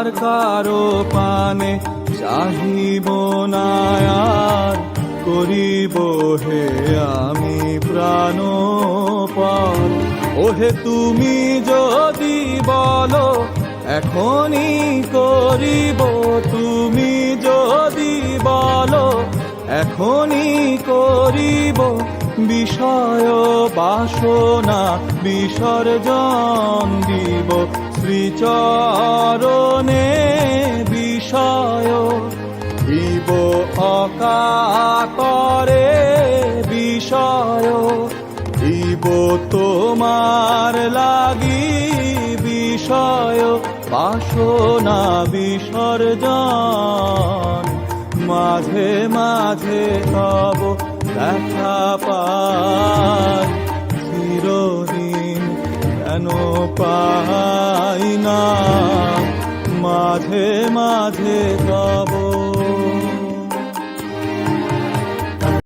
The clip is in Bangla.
আর কারো পানে চাহিব না আর, করিব হে আমি প্রাণপণ। ওহে তুমি যদি বলো এখনই করিব, তুমি যদি বলো এখনই করিব, বিষয় বাসনা বিসর্জন দিব শ্রীচরণে। বিষয় দিব অকাতরে, বিষয় দিব তোমার লাগি, বিষয় বাসনা বিসর্জন। মাঝে মাঝে তব দেখা পাই, চিরদিন কেন পাই না। মাঝে মাঝে তব